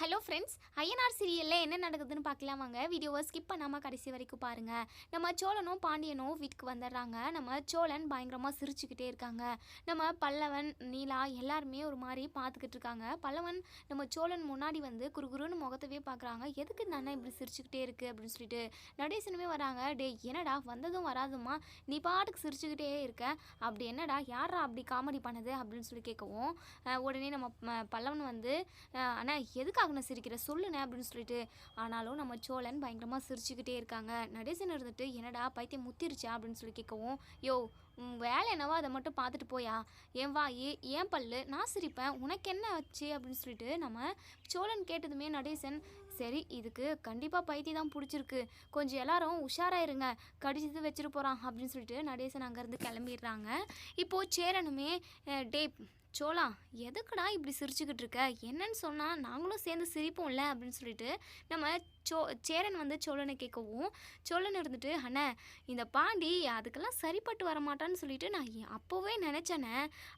Hello friends, INR சீரியலில் என்ன நடக்குதுன்னு பார்க்கலாம் வாங்க. வீடியோவை ஸ்கிப் பண்ணாமல் கடைசி வரைக்கும் பாருங்கள். நம்ம சோழனும் பாண்டியனும் வீட்டுக்கு வந்துடுறாங்க. நம்ம சோழன் பயங்கரமாக சிரிச்சுக்கிட்டே இருக்காங்க. நம்ம பல்லவன், நீலா எல்லாருமே ஒரு மாதிரி பார்த்துக்கிட்டு இருக்காங்க. பல்லவன் நம்ம சோழன் முன்னாடி வந்து குறுகுறுன்னு முகத்தவே பார்க்குறாங்க. எதுக்கு இந்த அண்ணன் இப்படி சிரிச்சுக்கிட்டே இருக்குது அப்படின்னு சொல்லிட்டு நடேசனுமே வராங்க. டே என்னடா வந்ததும் வராதுமா நீ பாட்டுக்கு சிரிச்சுக்கிட்டே இருக்க, அப்படி என்னடா யாரா அப்படி காமெடி பண்ணது அப்படின்னு சொல்லி கேட்கவும் உடனே நம்ம பல்லவன் வந்து அண்ணா எதுக்காக நான் சிரிக்கிறேன் சொல்லுண்ணே அப்படின்னு சொல்லிட்டு ஆனாலும் நம்ம சோழன் பயங்கரமாக சிரிச்சுக்கிட்டே இருக்காங்க. நடேசன் இருந்துட்டு என்னடா பைத்தியம் முத்திருச்சா அப்படின்னு சொல்லி கேட்கவும், யோ வேலை என்னவோ அதை மட்டும் பார்த்துட்டு போயா, என் வாயி ஏன் பல்லு நான் சிரிப்பேன் உனக்கு என்ன ஆச்சு அப்படின்னு சொல்லிட்டு நம்ம சோழன் கேட்டதுமே நடேசன் சரி இதுக்கு கண்டிப்பாக பைத்தியம் தான் பிடிச்சிருக்கு, கொஞ்சம் எல்லாரும் உஷாராயிருங்க கடிச்சது வச்சுட்டு போகிறான் அப்படின்னு சொல்லிட்டு நடேசன் அங்கேருந்து கிளம்பிடுறாங்க. இப்போது சேரனுமே டே சோளா எதுக்குடா இப்படி சிரிச்சுக்கிட்டு இருக்க, என்னன்னு சொன்னால் நாங்களும் சேர்ந்து சிரிப்போம்ல அப்படின்னு சொல்லிட்டு நம்ம சேரன் வந்து சோழனை கேட்கவும் சோழன் இருந்துட்டு அண்ணே இந்த பாண்டி அதுக்கெல்லாம் சரிப்பட்டு வரமாட்டான்னு சொல்லிட்டு நான் அப்போவே நினச்சேனே,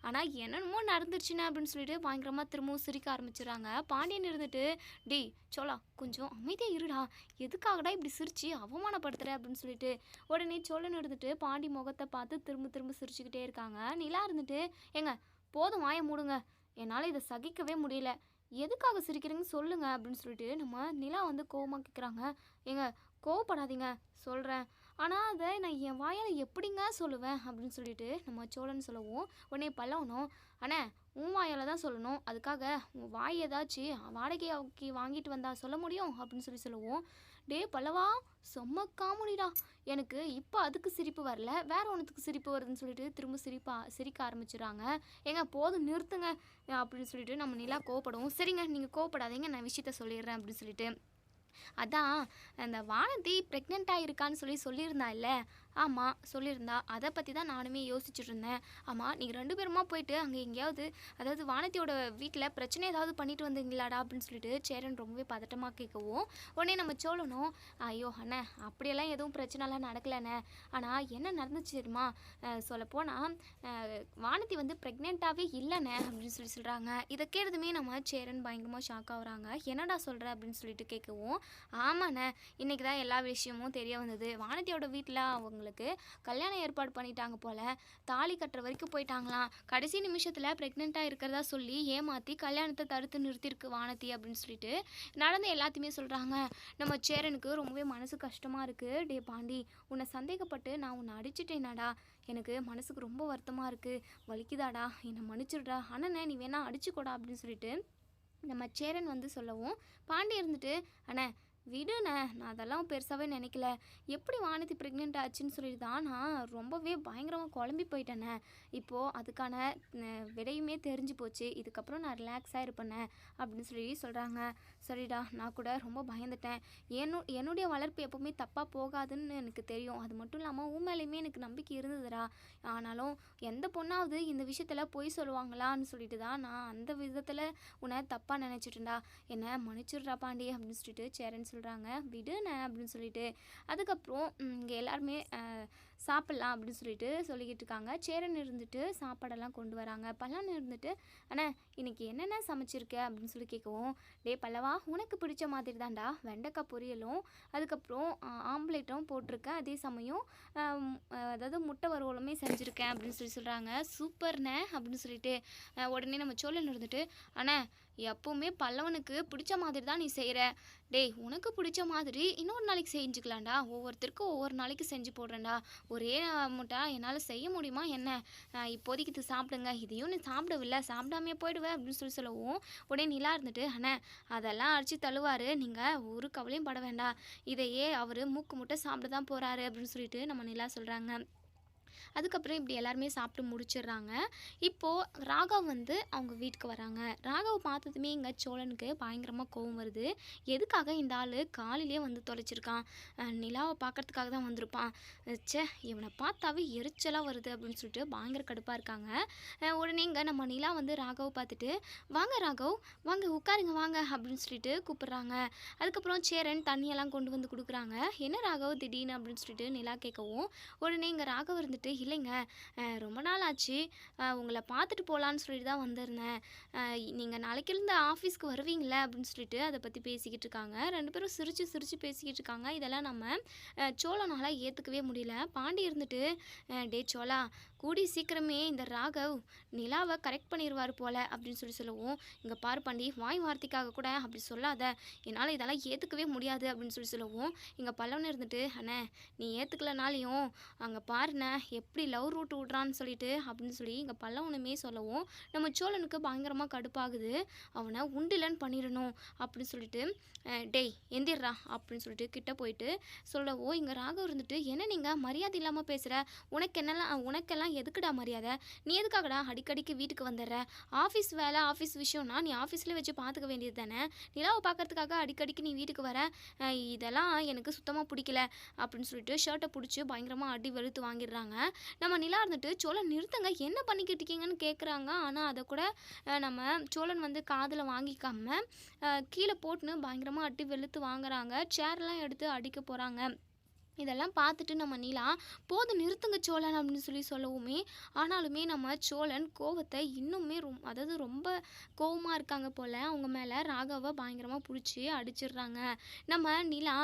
ஆனால் என்னென்னமோ நடந்துருச்சுண்ணே அப்படின்னு சொல்லிட்டு பயங்கரமாக திரும்பவும் சிரிக்க ஆரம்பிச்சிடுறாங்க. பாண்டியன் இருந்துட்டு டேய் சோளா கொஞ்சம் அமைதியாக இருடா, எதுக்காகடா இப்படி சிரிச்சு அவமானப்படுத்துகிற அப்படின்னு சொல்லிட்டு உடனே சோழன் இருந்துட்டு பாண்டி முகத்தை பார்த்து திரும்ப திரும்ப சிரிச்சுக்கிட்டே இருக்காங்க. நிலா இருந்துட்டு ஏங்க போதும் வாயை மூடுங்க, என்னால் இதை சகிக்கவே முடியல, எதுக்காக சிரிக்கிறீங்கன்னு சொல்லுங்க அப்படின்னு சொல்லிட்டு நம்ம நிலா வந்து கோவமாக கேட்குறாங்க. ஏங்க கோவப்படாதீங்க சொல்கிறேன், ஆனால் அதை நான் என் வாயால் எப்படிங்க சொல்லுவேன் அப்படின்னு சொல்லிட்டு நம்ம சோழன் சொல்லவும் உடனே பல்லவனும் அண்ணே உன் வாயால் தான் சொல்லணும், அதுக்காக உன் வாய் ஏதாச்சும் வாடகைக்கு வாங்கிட்டு வந்தால் சொல்ல முடியும் அப்படின்னு சொல்லுவோம். டே பல்லவா செம்ம காமெடிடா, எனக்கு இப்போ அதுக்கு சிரிப்பு வரல வேற ஒன்றுத்துக்கு சிரிப்பு வருதுன்னு சொல்லிட்டு திரும்ப சிரிக்க ஆரம்பிச்சிடுறாங்க. ஏங்க போதும் நிறுத்துங்க அப்படின்னு சொல்லிட்டு நம்ம நிலா கோவப்படவும் சரிங்க நீங்கள் கோவப்படாதீங்க நான் விஷயத்த சொல்லிடுறேன் அப்படின்னு சொல்லிட்டு அதான் அந்த வானதி ப்ரெக்னெண்ட்டாக இருக்கான்னு சொல்லியிருந்தா இல்லை, ஆமாம் சொல்லியிருந்தா, அதை பற்றி தான் நானுமே யோசிச்சுட்டு இருந்தேன். ஆமாம் நீங்கள் 2 பேருமா போயிட்டு அங்கே எங்கேயாவது அதாவது வானதியோட வீட்டில் பிரச்சனை ஏதாவது பண்ணிட்டு வந்தீங்களாடா அப்படின்னு சொல்லிட்டு சேரன் ரொம்பவே பதட்டமாக கேட்கவும் உடனே நம்ம சோழனும் ஐயோ அண்ணே அப்படியெல்லாம் எதுவும் பிரச்சனைலாம் நடக்கலைண்ணே, ஆனால் என்ன நடந்துச்சு தெரியுமா, சொல்லப்போனால் வானதி வந்து ப்ரெக்னெண்ட்டாகவே இல்லைண்ணே அப்படின்னு சொல்கிறாங்க. இதை கேட்டதுமே நம்ம சேரன் பயங்கரமாக ஷாக் ஆகுறாங்க. என்னடா சொல்கிற அப்படின்னு சொல்லிட்டு கேட்கவும் ஆமாண்ணே இன்றைக்கி தான் எல்லா விஷயமும் தெரிய வந்தது, வானதியோட வீட்டில் அவங்களுக்கு கல்யாணம் ஏற்பாடு பண்ணிட்டாங்க போல், தாலி கட்டுற வரைக்கும் போயிட்டாங்களாம், கடைசி நிமிஷத்தில் ப்ரெக்னெண்ட்டாக இருக்கிறதா சொல்லி ஏமாற்றி கல்யாணத்தை தடுத்து நிறுத்திருக்கு வானதி அப்படின்னு சொல்லிட்டு நடந்து எல்லாத்தையுமே சொல்கிறாங்க. நம்ம சேரனுக்கு ரொம்பவே மனசு கஷ்டமாக இருக்குது. டே பாண்டி உன்னை சந்தேகப்பட்டு நான் உன்னை அடிச்சிட்டேனாடா, எனக்கு மனசுக்கு ரொம்ப வருத்தமாக இருக்குது, வலிக்குதாடா என்னை மன்னிச்சிடுறா, அண்ணனே நீ வேணா அடிச்சுக்கூடா அப்படின்னு சொல்லிட்டு நம்ம சேரன் வந்து சொல்லவும் பாண்டி இருந்துட்டு அண்ணே விடுண்ணே நான் அதெல்லாம் பெருசாகவே நினைக்கல, எப்படி வானதி ப்ரெக்னென்ட் ஆச்சுன்னு சொல்லிட்டு தான் நான் ரொம்பவே பயங்கரமாக குழம்பி போயிட்டேனே, இப்போது அதுக்கான விடையுமே தெரிஞ்சு போச்சு, இதுக்கப்புறம் நான் ரிலாக்ஸாக இருப்பேனே அப்படின்னு சொல்லி சொல்கிறாங்க. சரிடா நான் கூட ரொம்ப பயந்துட்டேன், என்னுடைய வளர்ப்பு எப்போவுமே தப்பாக போகாதுன்னு எனக்கு தெரியும், அது மட்டும் இல்லாமல் உன் மேலேயுமே எனக்கு நம்பிக்கை இருந்ததுடா, ஆனாலும் எந்த பொண்ணாவது இந்த விஷயத்தில் பொய் சொல்லுவாங்களான்னு சொல்லிட்டு தான் நான் அந்த விதத்தில் உன்னை தப்பாக நினச்சிட்டேன்டா, என்னை மன்னிச்சிடுறா பாண்டி அப்படின்னு சொல்லிட்டு சேரன் சொல்கிறாங்க. விடுண்ணே அப்படின்னு சொல்லிட்டு அதுக்கப்புறம் இங்கே எல்லாருமே சாப்பிட்லாம் அப்படின்னு சொல்லிட்டு சொல்லிக்கிட்டு இருக்காங்க. சேரன் இருந்துட்டு சாப்பாடெல்லாம் கொண்டு வராங்க. பல்லவன் இருந்துட்டு அண்ணா இன்னைக்கு என்னென்ன சமைச்சிருக்க அப்படின்னு சொல்லி கேட்கவும் டே பல்லவா உனக்கு பிடிச்ச மாதிரி தான்டா வெண்டைக்காய் பொரியலும் அதுக்கப்புறம் ஆம்லேட்டும் போட்டிருக்கேன், அதே சமயம் அதாவது முட்டை வறுவலுமே செஞ்சுருக்கேன் அப்படின்னு சொல்கிறாங்க. சூப்பர்ண்ணே அப்படின்னு சொல்லிட்டு உடனே நம்ம சோழன் இருந்துட்டு அண்ணா எப்போவுமே பல்லவனுக்கு பிடிச்ச மாதிரி தான் நீ செய்கிற, டேய் உனக்கு பிடிச்ச மாதிரி இன்னொரு நாளைக்கு செஞ்சுக்கலாம்டா, ஒவ்வொருத்தருக்கும் ஒவ்வொரு நாளைக்கு செஞ்சு போடுறேன்டா, ஒரே முட்டா என்னால் செய்ய முடியுமா என்ன, இப்போதைக்கு இது சாப்பிடுங்க, இதையும் நீ சாப்பிடவில்லை சாப்பிடாமே போயிடுவேன் அப்படின்னு சொல்லவும் உடனே நிலா இருந்துட்டு அண்ணே அதெல்லாம் அடித்து தள்ளுவார், நீங்கள் ஒரு கவலையும் பட வேண்டாம், இதையே அவர் மூக்கு முட்டை சாப்பிட தான் போகிறாரு அப்படின்னு சொல்லிட்டு நம்ம நிலா சொல்கிறாங்க. அதுக்கப்புறம் இப்படி எல்லாருமே சாப்பிட்டு முடிச்சிடுறாங்க. இப்போது ராகவ் வந்து அவங்க வீட்டுக்கு வராங்க. ராகவ் பார்த்ததுமே இங்கே சோழனுக்கு பயங்கரமாக கோவம் வருது. எதுக்காக இந்த ஆள் காலையிலே வந்து தொலைச்சிருக்கான், நிலாவை பார்க்கறதுக்காக தான் வந்திருப்பான், ச்சே இவனை பார்த்தாவே எரிச்சலாக வருது அப்படின்னு சொல்லிட்டு பயங்கர கடுப்பாக இருக்காங்க. உடனே இங்கே நம்ம நிலா வந்து ராகவ் பார்த்துட்டு வாங்க ராகவ் வாங்க உட்காருங்க வாங்க அப்படின்னு சொல்லிட்டு கூப்பிட்றாங்க. அதுக்கப்புறம் சேரன் தண்ணியெல்லாம் கொண்டு வந்து கொடுக்குறாங்க. என்ன ராகவ் திடீர்னு அப்படின்னு சொல்லிட்டு நிலா கேட்கவும் உடனே இங்கே ராகவ் இருந்துட்டு இல்லைங்க, ரொம்ப நாள் ஆச்சு. உங்கள பார்த்துட்டு போலான்னு சொல்லிட்டு தான் வந்திருந்தேன். நீங்க நாளைக்கிருந்து ஆஃபீஸ்க்கு வருவீங்கள்ல அப்படின்னு சொல்லிட்டு அத பத்தி பேசிக்கிட்டு இருக்காங்க. 2 பேரும் சிரிச்சு சிரிச்சு பேசிக்கிட்டு இருக்காங்க. இதெல்லாம் நம்ம சோழனால ஏத்துக்கவே முடியல. பாண்டி இருந்துட்டு, "டேய் சோழா, கூடிய சீக்கிரமே இந்த ராகவ் நிலாவ கரெக்ட் பண்ணிருவாரு போல" அப்படின்னு சொல்லவும், "இங்க பாரு பாண்டி, வாய் வார்த்தைக்காக கூட அப்படி சொல்லாத. என்னால இதெல்லாம் ஏத்துக்கவே முடியாது" அப்படின்னு சொல்லவும், இங்க பல்லவன் இருந்துட்டு, "அண்ணே, நீ ஏத்துக்கலனாலையும் அங்க பாருண்ணே எப்படி லவ் ரூட் விட்றான்னு சொல்லிட்டு" அப்படின்னு சொல்லி இங்க பல்லவனுமே சொல்லவும், நம்ம சோழனுக்கு பயங்கரமா கடுப்பாகுது. அவன உண்டிலன் பண்ணிறணும் அப்படின்னு சொல்லிட்டு, "டேய் எந்திர்றா" அப்படின்னு சொல்லிட்டு கிட்ட போயிட்டு சொல்லவும், இங்க ராகவ் இருந்துட்டு, "என்ன நீங்க மரியாதை இல்லாம பேசுற? உனக்கெல்லாம் எதுக்குடா மரியாதை? நீ எதுக்காகடா அடிக்கடிக்கு வீட்டுக்கு வந்துடுற? ஆஃபீஸ் வேலை, ஆஃபீஸ் விஷயம்னா நீ ஆஃபீஸ்ல வச்சு பார்த்துக்க வேண்டியது தானே? நிலாவை பார்க்கறதுக்காக அடிக்கடிக்கு நீ வீட்டுக்கு வர. இதெல்லாம் எனக்கு சுத்தமாக பிடிக்கல" அப்படின்னு சொல்லிட்டு ஷர்ட்டை பிடிச்சி பயங்கரமாக அடி வெளுத்து வாங்கிடுறாங்க. நம்ம நிலா இருந்துட்டு, "சோழன் நிறுத்துங்க, என்ன பண்ணிக்கிட்டு இருக்கீங்கன்னு" கேட்குறாங்க. ஆனால் அதை கூட நம்ம சோழன் வந்து காதில் வாங்கிக்காம கீழே போட்டுன்னு பயங்கரமாக அடி வெளுத்து வாங்குறாங்க. சேர்லாம் எடுத்து அடிக்க போகிறாங்க. இதெல்லாம் பார்த்துட்டு நம்ம நிலா, "போதும் நிறுத்துங்க சோழன்" அப்படின்னு சொல்லவுமே, ஆனாலுமே நம்ம சோழன் கோவத்தை இன்னுமே அதாவது ரொம்ப கோவமாக இருக்காங்க போல். அவங்க மேலே ராகவை பயங்கரமாக பிடிச்சி அடிச்சிடுறாங்க. நம்ம நிலா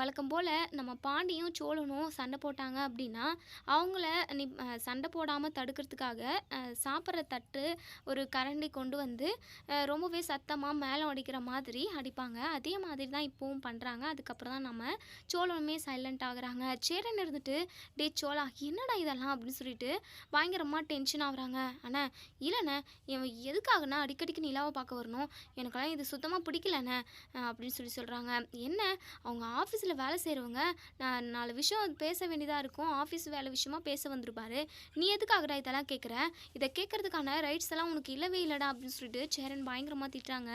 வழக்கம் போல் நம்ம பாண்டியும் சோழனும் சண்டை போட்டாங்க அப்படின்னா, அவங்கள சண்டை போடாமல் தடுக்கிறதுக்காக சாப்பிட்ற தட்டு, ஒரு கரண்டி கொண்டு வந்து ரொம்பவே சத்தமாக மேளம் அடிக்கிற மாதிரி அடிப்பாங்க. அதே மாதிரி தான் இப்போவும் பண்ணுறாங்க. அதுக்கப்புறம் தான் நம்ம சோழனுமே சைலண்ட் ஆகுறாங்க. சேரன் இருந்துட்டு, "டேய் சோழா, என்னடா இதெல்லாம்" அப்படின்னு சொல்லிட்டு பயங்கரமாக டென்ஷன் ஆகுறாங்க. "அண்ணா, இல்லைண்ணே, இவன் எதுக்காகண்ணா அடிக்கடிக்கு நிலாவை பார்க்க வரணும்? எனக்கெல்லாம் இது சுத்தமாக பிடிக்கலண்ணே" அப்படின்னு சொல்கிறாங்க. "என்ன, அவங்க ஆஃபீஸில் வேலை செய்கிறவங்க, நான் 4 விஷயம் பேச வேண்டியதாக இருக்கும், ஆஃபீஸ் வேலை விஷயமா பேச வந்திருப்பாரு. நீ எதுக்காகடா இதெல்லாம் கேட்குற? இதை கேட்கறதுக்கான ரைட்ஸ் எல்லாம் உனக்கு இல்லவே இல்லைடா" அப்படின்னு சொல்லிட்டு சேரன் பயங்கரமாக திட்டுறாங்க.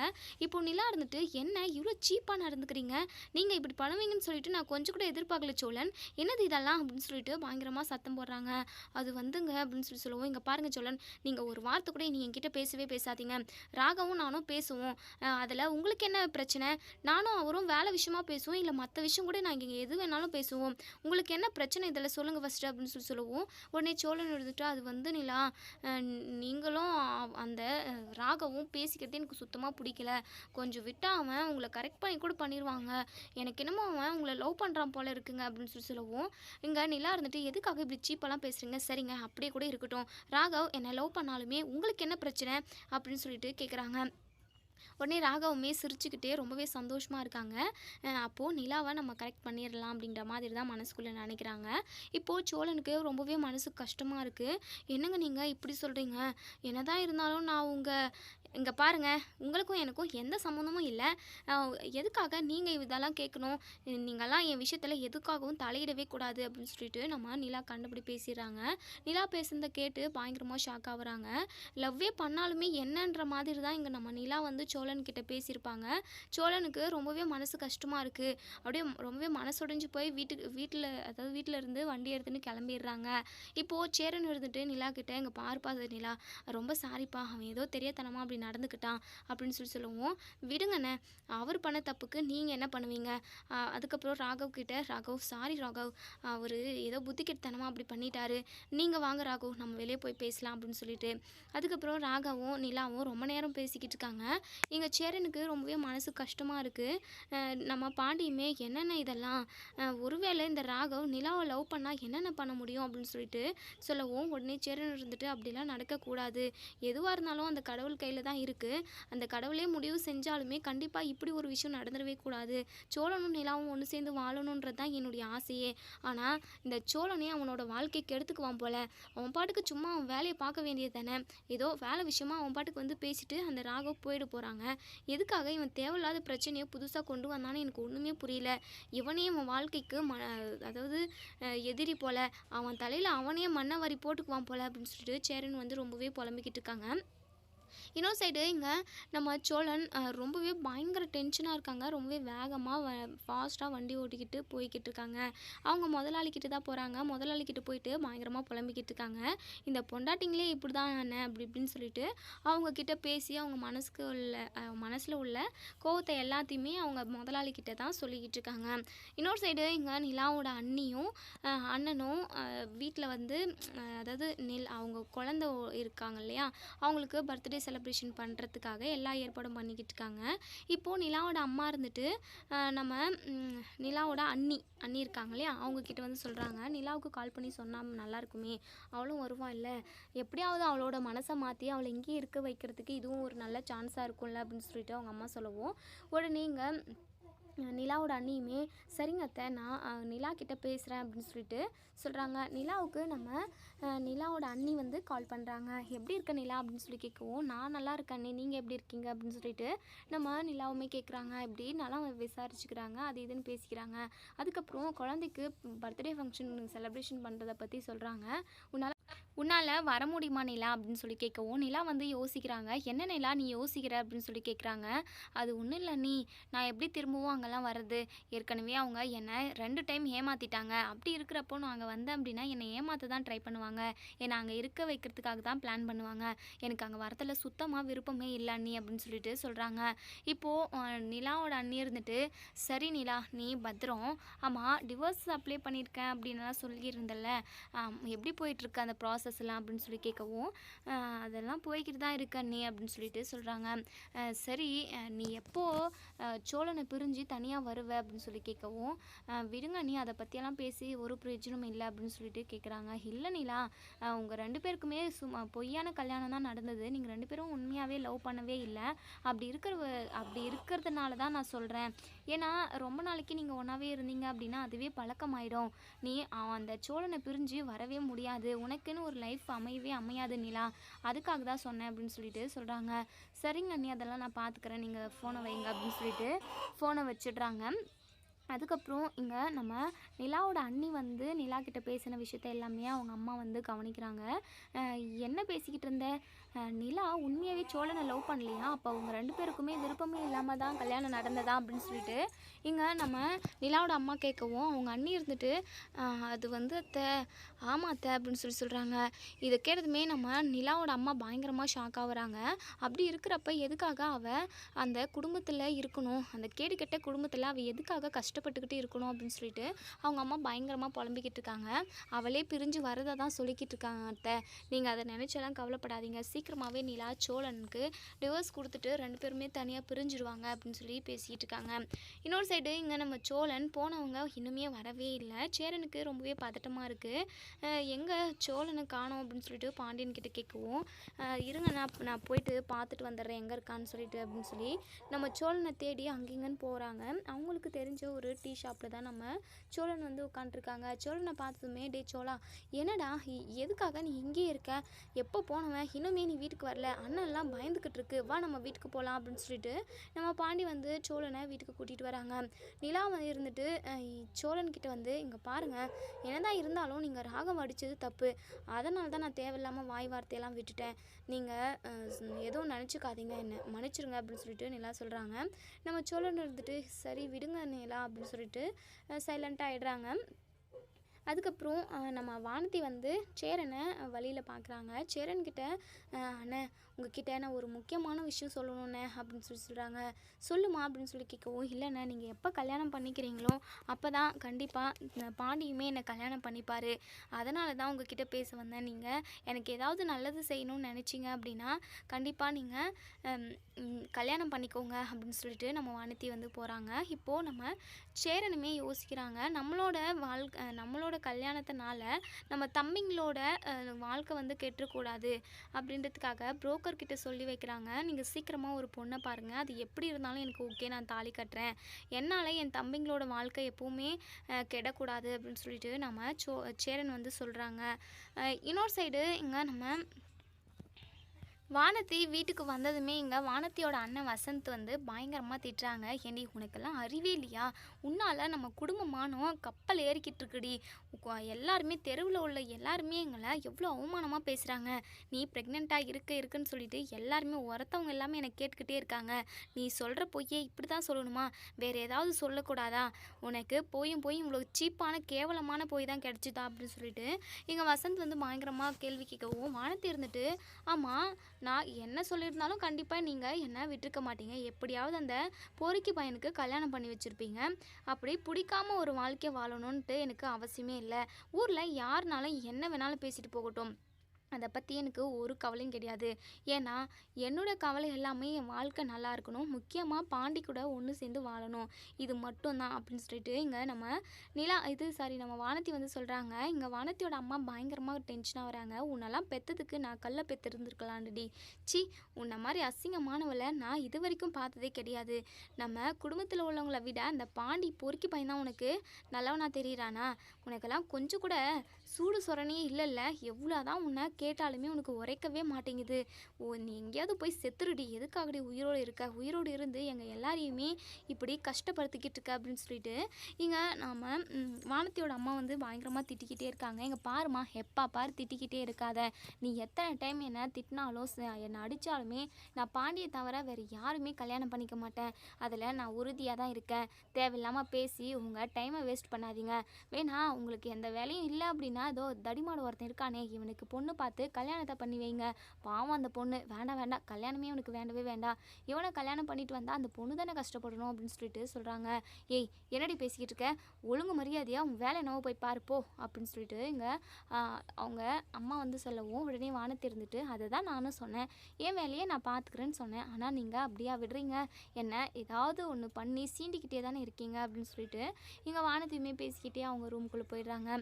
இப்போ நிலா இருந்துட்டு, "என்ன இவ்வளோ சீப்பாக நடந்துக்கிறீங்க? நீங்கள் இப்படி பண்ணுவீங்கன்னு சொல்லிட்டு நான் கொஞ்சம் கூட எதிர்பார்க்கல சோழன். என்னது இதெல்லாம்" அப்படின்னு சொல்லிட்டு பயங்கரமாக சத்தம் போடுறாங்க. "அது வந்துங்க" அப்படின்னு சொல்லவும், "இங்கே பாருங்க சோழன், நீங்கள் ஒரு வார்த்தை கூட நீ என்கிட்ட பேசவே பேசாதீங்க. ராகவும் நானும் பேசுவோம். அதில் உங்களுக்கு என்ன பிரச்சனை? நானும் அவரும் வேலை விஷயமா பேசுவோம், இல்லை மற்ற விஷயம் கூட நாங்கள் இங்கே எது வேணாலும் பேசுவோம். உங்களுக்கு என்ன பிரச்சனை இதில் சொல்லுங்கள் ஃபஸ்ட்டு" அப்படின்னு சொல்லவும், உடனே சோழன் எடுத்துட்டு, "அது வந்து நிலா, நீங்களும் அந்த ராகவும் பேசிக்கிறதே எனக்கு சுத்தமாக பிடிக்கல. கொஞ்சம் விட்டால் அவன் உங்களை கரெக்ட் பண்ணி கூட பண்ணிடுவாங்க. எனக்கு என்னமோ அவன் உங்களை லவ் பண்ணுறான் போல இருக்குங்க" அப்படின்னு சொல்லவும், இங்கே நிலா இருந்துட்டு, "எதுக்காக இப்படி சீப்பெல்லாம் பேசுகிறீங்க? சரிங்க, அப்படியே கூட இருக்கட்டும். ராகவ் என்னை லவ் பண்ணாலுமே உங்களுக்கு என்ன பிரச்சனை?" அப்படின்னு சொல்லிட்டு கேட்குறாங்க. உடனே ராகவுமே சிரிச்சுக்கிட்டே ரொம்பவே சந்தோஷமாக இருக்காங்க. அப்போது நிலாவை நம்ம கரெக்ட் பண்ணிடலாம் அப்படின்ற மாதிரி தான் மனசுக்குள்ளே நினைக்கிறாங்க. இப்போது சோழனுக்கு ரொம்பவே மனசு கஷ்டமாக இருக்குது. "என்னங்க நீங்கள் இப்படி சொல்கிறீங்க? என்னதான் இருந்தாலும் நான் இங்கே பாருங்க, உங்களுக்கும் எனக்கும் எந்த சம்மந்தமும் இல்லை. எதுக்காக நீங்கள் இதெல்லாம் கேட்கணும்? நீங்கள்லாம் என் விஷயத்தில் எதுக்காகவும் தலையிடவே கூடாது" அப்படின்னு சொல்லிட்டு நம்ம நிலா கண்டபடி பேசிடுறாங்க. நிலா பேசுனதை கேட்டு பயங்கரமாக ஷாக் ஆகுறாங்க. லவ்வே பண்ணாலுமே என்னன்ற மாதிரி தான் இங்கே நம்ம நிலா வந்து சோழன் கிட்ட பேசியிருப்பாங்க. சோழனுக்கு ரொம்பவே மனசு கஷ்டமாக இருக்குது. அப்படியே ரொம்பவே மனசுடைஞ்சு போய் வீட்டில் இருந்து வண்டி எடுத்துன்னு கிளம்பிடுறாங்க. இப்போது சேரன் இருந்துட்டு நிலா கிட்ட, "இங்கே பாருப்பா நிலா, ரொம்ப சாரிப்பா, அவன் ஏதோ தெரியாதனமா அப்படி நடந்துக்கிட்டான்" அப்படின்னு சொல்லவும், "விடுங்கண்ணே, அவர் பண்ண தப்புக்கு நீங்கள் என்ன பண்ணுவீங்க?" அதுக்கப்புறம் ராகவ் கிட்ட, "ராகவ், சாரி ராகவ், அவர் ஏதோ புத்திக்கெட்டத்தனமாக அப்படி பண்ணிட்டாரு. நீங்கள் வாங்க ராகவ், நம்ம வெளியே போய் பேசலாம்" அப்படின்னு சொல்லிட்டு அதுக்கப்புறம் ராகவும் நிலாவும் ரொம்ப நேரம் பேசிக்கிட்டு இருக்காங்க. எங்கள் சேரனுக்கு ரொம்பவே மனசு கஷ்டமாக இருக்குது. நம்ம பாண்டியுமே, "என்னென்ன இதெல்லாம்? ஒருவேளை இந்த ராகவ் நிலாவை லவ் பண்ணால் என்னென்ன பண்ண முடியும்?" அப்படின்னு சொல்லிட்டு சொல்லவும், உடனே சேரன் இருந்துட்டு, "அப்படிலாம் நடக்கக்கூடாது. எதுவாக இருந்தாலும் அந்த கடவுள் கையில் தான் இருக்குது. அந்த கடவுளே முடிவு செஞ்சாலுமே கண்டிப்பாக இப்படி ஒரு விஷயம் நடந்துடவே கூடாது. சோழனும் நிலாவும் ஒன்று சேர்ந்து வாழணுன்றது தான் என்னுடைய ஆசையே. ஆனால் இந்த சோழனே அவனோட வாழ்க்கைக்கு கெடுத்துக்குவான் போல. அவன் பாட்டுக்கு சும்மா அவன் வேலையை பார்க்க வேண்டியது தானே. ஏதோ வேலை விஷயமா அவன் பாட்டுக்கு வந்து பேசிட்டு அந்த ராகவ் போயிட போகிறாங்க. எதுக்காக இவன் தேவையில்லாத பிரச்சனையை புதுசாக கொண்டு வந்தான்னு எனக்கு ஒன்றுமே புரியல. இவனே அவன் வாழ்க்கைக்கு அதாவது எதிரி போல, அவன் தலையில் அவனே மண்ணை வாரி போட்டுக்குவான் போல" அப்படின்னு சொல்லிட்டு சேரன் வந்து ரொம்பவே புலம்பிக்கிட்டு இருக்காங்க. இன்னொரு சைடு இங்கே நம்ம சோழன் ரொம்பவே பயங்கர டென்ஷனாக இருக்காங்க. ரொம்பவே வேகமாக ஃபாஸ்ட்டாக வண்டி ஓட்டிக்கிட்டு போய்கிட்டு இருக்காங்க. அவங்க முதலாளிக்கிட்ட தான் போகிறாங்க. முதலாளிக்கிட்ட போயிட்டு பயங்கரமாக புலம்பிக்கிட்டு இருக்காங்க. இந்த பொண்டாட்டிங்களே இப்படி தான் அண்ணன் அப்படி இப்படின்னு சொல்லிட்டு அவங்கக்கிட்ட பேசி அவங்க மனசில் உள்ள கோவத்தை எல்லாத்தையுமே அவங்க முதலாளிக்கிட்ட தான் சொல்லிக்கிட்டு இருக்காங்க. இன்னொரு சைடு இங்கே நிலாவோட அண்ணனும் வீட்டில் வந்து அதாவது அவங்க குழந்தை இருக்காங்க இல்லையா, அவங்களுக்கு பர்த்டே செலிப்ரேஷன் பண்ணுறதுக்காக எல்லா ஏற்பாடும் பண்ணிக்கிட்டு இருக்காங்க. இப்போது நிலாவோட அம்மா இருந்துட்டு நம்ம நிலாவோட அண்ணி இருக்காங்க இல்லையா, அவங்கக்கிட்ட வந்து சொல்கிறாங்க, நிலாவுக்கு கால் பண்ணி சொன்னால் நல்லாயிருக்குமே, அவளும் வருவா இல்லை, எப்படியாவது அவளோட மனசை மாற்றி அவளை இங்கேயே இருக்க வைக்கிறதுக்கு இதுவும் ஒரு நல்ல சான்ஸாக இருக்கும்ல அப்படின்னு சொல்லிட்டு அவங்க அம்மா சொல்லவும், உடனே இங்கே நிலாவோட அண்ணியுமே சரிங்க அத்தை, நான் நிலா கிட்ட பேசுகிறேன் அப்படின்னு சொல்லிட்டு சொல்கிறாங்க. நிலாவுக்கு நிலாவோட அண்ணி வந்து கால் பண்ணுறாங்க. எப்படி இருக்க நிலா அப்படின்னு சொல்லி கேட்கவும், நான் நல்லா இருக்கேன் அண்ணி, நீங்கள் எப்படி இருக்கீங்க அப்படின்னு சொல்லிட்டு நம்ம நிலாவுமே கேட்குறாங்க. இப்படி நல்லா விசாரிச்சுக்கிறாங்க, அது இதுன்னு பேசிக்கிறாங்க. அதுக்கப்புறம் குழந்தைக்கு பர்த்டே ஃபங்க்ஷன் செலிப்ரேஷன் பண்ணுறதை பற்றி சொல்கிறாங்க. உன்னால் வர முடியுமா நிலா அப்படின்னு சொல்லி கேட்கவும், நிலா வந்து யோசிக்கிறாங்க. என்ன நிலா நீ யோசிக்கிற அப்படின்னு சொல்லி கேட்குறாங்க. அது ஒன்றும் இல்லை நீ, நான் எப்படி திரும்பவும் அங்கெல்லாம் வர்றது, ஏற்கனவே அவங்க என்னை 2 டைம் ஏமாற்றிட்டாங்க. அப்படி இருக்கிறப்போ நான் அங்கே வந்தேன் அப்படின்னா என்னை ஏமாற்ற தான் ட்ரை பண்ணுவாங்க, என்னை அங்கே இருக்க வைக்கிறதுக்காக தான் பிளான் பண்ணுவாங்க, எனக்கு அங்கே வரதில் சுத்தமாக விருப்பமே இல்லை அண்ணி அப்படின்னு சொல்லிட்டு சொல்கிறாங்க. இப்போது நிலாவோட அண்ணி இருந்துட்டு, சரி நிலா நீ பத்திரம், ஆமாம் டிவோர்ஸ் அப்ளை பண்ணியிருக்கேன் அப்படின்லாம் சொல்லியிருந்தல்ல, எப்படி போயிட்டுருக்கு அந்த ப்ராசஸ்லாம் அப்படின்னு சொல்லி கேட்கவும், அதெல்லாம் போய்கிட்டு தான் இருக்க நீ அப்படின்னு சொல்லிட்டு சொல்கிறாங்க. சரி நீ எப்போ சோழனை பிரிஞ்சு தனியாக வருவ அப்படின்னு சொல்லி கேட்கவும், விடுங்க நீ அதை பற்றியெல்லாம் பேசி ஒரு பிரயோஜனம் இல்லை அப்படின்னு சொல்லிட்டு கேட்குறாங்க. இல்லை நிலா, உங்கள் 2 பேருக்குமே பொய்யான கல்யாணம் தான் நடந்தது, நீங்கள் 2 பேரும் உண்மையாகவே லவ் பண்ணவே இல்லை, அப்படி இருக்கிறதுனால தான் நான் சொல்கிறேன். ஏன்னா ரொம்ப நாளைக்கு நீங்கள் ஒன்றாவே இருந்தீங்க அப்படின்னா அதுவே பழக்கமாயிடும், நீ அந்த சோழனை பிரிஞ்சு வரவே முடியாது, உனக்குன்னு ஒரு லைஃப் அமையாது நிலா, அதுக்காக தான் சொன்னேன் அப்படின்னு சொல்லிட்டு சொல்கிறாங்க. சரிங்க அண்ணி, அதெல்லாம் நான் பார்த்துக்கிறேன், நீங்கள் ஃபோனை வைங்க அப்படின்னு சொல்லிட்டு ஃபோனை வச்சிடுறாங்க. அதுக்கப்புறம் இங்கே நம்ம நிலாவோட அண்ணி வந்து நிலா கிட்ட பேசின விஷயத்த எல்லாமே அவங்க அம்மா வந்து கவனிக்கிறாங்க. என்ன பேசிக்கிட்டு இருந்த நிலா, உண்மையாகவே சோழனை லவ் பண்ணலையா, அப்போ அவங்க 2 பேருக்குமே விருப்பமே இல்லாமல் தான் கல்யாணம் நடந்ததா அப்படின்னு சொல்லிட்டு இங்கே நம்ம நிலாவோட அம்மா கேட்கவும், அவங்க அண்ணி இருந்துட்டு அது வந்து அத்தை, ஆமாம் அத்தை அப்படின்னு சொல்கிறாங்க. இதை கேட்டதுமே நம்ம நிலாவோட அம்மா பயங்கரமாக ஷாக் ஆகுறாங்க. அப்படி இருக்கிறப்ப எதுக்காக அவள் அந்த குடும்பத்தில் இருக்கணும், அந்த கேடு கெட்ட குடும்பத்தில் அவள் எதுக்காக கஷ்டப்பட்டுக்கிட்டு இருக்கணும் அப்படின்னு சொல்லிட்டு அவங்க அம்மா பயங்கரமாக புலம்பிக்கிட்டு இருக்காங்க. அவளே பிரிஞ்சு வரதை தான் சொல்லிக்கிட்டு இருக்காங்க அத்தை, நீங்கள் அதை நினச்செல்லாம் கவலைப்படாதீங்க, சீக்கிரமாகவே நிலா சோழனுக்கு டிவோர்ஸ் கொடுத்துட்டு 2 பேருமே தனியாக பிரிஞ்சிடுவாங்க அப்படின்னு சொல்லி பேசிகிட்டு இருக்காங்க. இன்னொரு சைடு இங்கே நம்ம சோழன் போனவங்க இன்னுமே வரவே இல்லை. சேரனுக்கு ரொம்பவே பதட்டமாக இருக்குது. எங்கே சோழனை காணோம் அப்படின்னு சொல்லிட்டு பாண்டியன் கிட்ட கேட்கவும், இருங்க நான் போயிட்டு பார்த்துட்டு வந்துடுறேன் எங்கே இருக்கான்னு சொல்லிட்டு அப்படின்னு சொல்லி நம்ம சோழனை தேடி அங்கேங்கன்னு போகிறாங்க. அவங்களுக்கு தெரிஞ்ச ஒரு டீ ஷாப்பில் தான் நம்ம சோழன் வந்து உட்காந்துருக்காங்க. சோழனை பார்த்ததுமே, டே சோழா, என்னடா எதுக்காக நீ இங்கே இருக்க, எப்போ போனவன் இன்னுமே நீ வீட்டுக்கு வரல, அண்ணன்லாம் பயந்துக்கிட்டு இருக்கு, வா நம்ம வீட்டுக்கு போகலாம் அப்படின்னு சொல்லிட்டு நம்ம பாண்டி வந்து சோழனை வீட்டுக்கு கூட்டிகிட்டு வராங்க. நிலா இருந்துட்டு சோழன்கிட்ட வந்து, இங்கே பாருங்கள், என்னதான் இருந்தாலும் நீங்கள் ராகம் அடித்தது தப்பு, அதனால தான் நான் தேவையில்லாமல் வாய் வார்த்தையெல்லாம் விட்டுட்டேன், நீங்கள் எதுவும் நினச்சிக்காதீங்க, என்ன மன்னிச்சிருங்க அப்படின்னு சொல்லிட்டு நிலா சொல்கிறாங்க. நம்ம சோழன் இருந்துட்டு, சரி விடுங்க நிலா அப்படின்னு சொல்லிட்டு சைலண்ட்டாக ஆகிடுறாங்க. அதுக்கப்புறம் நம்ம வானதி வந்து சேரனை வழியில் பார்க்குறாங்க. சேரன்கிட்ட, அண்ணே உங்ககிட்ட நான் ஒரு முக்கியமான விஷயம் சொல்லணுண்ணே அப்படின்னு சொல்கிறாங்க. சொல்லுமா அப்படின்னு சொல்லி கேட்கவும், இல்லைண்ணே நீங்கள் எப்போ கல்யாணம் பண்ணிக்கிறீங்களோ அப்போ தான் கண்டிப்பாக பாண்டியுமே என்னை கல்யாணம் பண்ணிப்பார், அதனால தான் உங்ககிட்ட பேச வந்தேன், நீங்கள் எனக்கு ஏதாவது நல்லது செய்யணும்னு நினச்சிங்க அப்படின்னா கண்டிப்பாக நீங்கள் கல்யாணம் பண்ணிக்கோங்க அப்படின்னு சொல்லிட்டு நம்ம வானதி வந்து போகிறாங்க. இப்போது நம்ம சேரனுமே யோசிக்கிறாங்க, நம்மளோட கல்யாணத்தினால நம்ம தம்பிங்களோட வாழ்க்கை வந்து கெட்டுக்கூடாது அப்படின்றதுக்காக புரோக்கர்கிட்ட சொல்லி வைக்கிறாங்க, நீங்கள் சீக்கிரமாக ஒரு பொண்ணை பாருங்கள், அது எப்படி இருந்தாலும் எனக்கு ஓகே, நான் தாலி கட்டுறேன், என்னால் என் தம்பிங்களோட வாழ்க்கை எப்போவுமே கெடக்கூடாது அப்படின்னு சொல்லிட்டு நம்ம சேரன் வந்து சொல்கிறாங்க. இன்னொரு சைடு இங்கே நம்ம வானதி வீட்டுக்கு வந்ததுமே இங்கே வானதியோட அண்ணன் வசந்த் வந்து பயங்கரமாக திட்டுறாங்க. ஏண்டி உனக்கெல்லாம் அறிவே இல்லையா? உன்னால் நம்ம குடும்பமானோம் கப்பல் ஏறிக்கிட்டு இருக்குடி. எல்லாருமே தெருவில் உள்ள எல்லாருமே எங்களை எவ்வளோ அவமானமாக பேசுகிறாங்க. நீ ப்ரெக்னெண்ட்டாக இருக்குன்னு சொல்லிட்டு எல்லாருமே உரத்தவங்க எல்லாமே எனக்கு கேட்டுக்கிட்டே இருக்காங்க. நீ சொல்கிற பொய்யே இப்படி தான் சொல்லணுமா? வேறு ஏதாவது சொல்லக்கூடாதா? உனக்கு போயும் இவ்வளோ சீப்பான கேவலமான பொய் தான் கிடச்சிதா அப்படின்னு சொல்லிட்டு இங்கே வசந்த் வந்து பயங்கரமாக கேள்வி கேட்கவும் வானதி இருந்துட்டு, ஆமாம் நான் என்ன சொல்லியிருந்தாலும் கண்டிப்பாக நீங்கள் என்ன விட்டுருக்க மாட்டீங்க. எப்படியாவது அந்த பொறுக்கி பையனுக்கு கல்யாணம் பண்ணி வச்சுருப்பீங்க. அப்படி பிடிக்காம ஒரு வாழ்க்கையை வாழணுன்ட்டு எனக்கு அவசியமே இல்லை. ஊரில் யாருனாலும் என்ன வேணாலும் பேசிட்டு போகட்டும். அதை பற்றி எனக்கு ஒரு கவலையும் கிடையாது. ஏன்னா என்னோடய கவலை எல்லாமே என் வாழ்க்கை நல்லா இருக்கணும். முக்கியமாக பாண்டி கூட ஒன்று சேர்ந்து வாழணும். இது மட்டும்தான் அப்படின்னு சொல்லிட்டு இங்கே நம்ம நம்ம வானதி வந்து சொல்கிறாங்க. இங்கே வானதியோட அம்மா பயங்கரமாக டென்ஷனாக வராங்க. உன்னெல்லாம் பெற்றதுக்கு நான் கல்லை பெற்று இருந்திருக்கலான்டி. சி, உன்னை மாதிரி அசிங்கமானவளை நான் இது வரைக்கும் பார்த்ததே கிடையாது. நம்ம குடும்பத்தில் உள்ளவங்கள விட அந்த பாண்டி பொறுக்கி பையன் தான் உனக்கு நல்லவனா தெரியுறானா? உனக்கெல்லாம் கொஞ்சம் கூட சூடு சொரணையே இல்லைல்ல. எவ்வளோதான் உன்னை கேட்டாலுமே உனக்கு உரைக்கவே மாட்டேங்குது. நீ எங்கேயாவது போய் செத்துருடி. எதுக்காகடி உயிரோடு இருக்க? உயிரோடு இருந்து எங்கள் எல்லாரையுமே இப்படி கஷ்டப்படுத்திக்கிட்டு இருக்க அப்படின்னு சொல்லிட்டு இங்கே நாம் வானதியோட அம்மா வந்து பயங்கரமாக திட்டிக்கிட்டே இருக்காங்க. இங்கே பாருமா, எப்பா பாரு திட்டிக்கிட்டே இருக்காத. நீ எத்தனை டைம் என்னை திட்டினாலும் என்னை அடித்தாலுமே நான் பாண்டியை தவிர வேறு யாருமே கல்யாணம் பண்ணிக்க மாட்டேன். அதில் நான் உறுதியாக தான் இருக்கேன். தேவையில்லாமல் பேசி உங்கள் டைமை வேஸ்ட் பண்ணாதீங்க. வேணா உங்களுக்கு எந்த வேலையும் இல்லை அப்படின்னா ஏதோ தடிமாடு ஒருத்தன் இருக்கானே, இவனுக்கு பொண்ணு பார்த்து கல்யாணத்தை பண்ணி வைங்க. பாவம் அந்த பொண்ணு. வேண்டாம், கல்யாணமே அவனுக்கு வேண்டவே வேண்டாம். இவனை கல்யாணம் பண்ணிட்டு வந்தால் அந்த பொண்ணு தானே கஷ்டப்படணும் அப்படின்னு சொல்லிட்டு சொல்கிறாங்க. ஏய், என்னடி பேசிக்கிட்டு இருக்க? ஒழுங்கு மரியாதையாக உன் வேலை என்னவோ போய் பாருப்போ அப்படின்னு சொல்லிட்டு இங்கே அவங்க அம்மா வந்து சொல்லவும் உடனே வானதி இருந்துட்டு, அதை தான் நானும் சொன்னேன். என் வேலையை நான் பார்த்துக்கிறேன்னு சொன்னேன். ஆனால் நீங்கள் அப்படியா விடுறீங்க? என்ன ஏதாவது ஒன்று பண்ணி சீண்டிக்கிட்டே தானே இருக்கீங்க அப்படின்னு சொல்லிட்டு இங்கே வானதியுமே பேசிக்கிட்டே அவங்க ரூமுக்குள்ளே போயிடுறாங்க.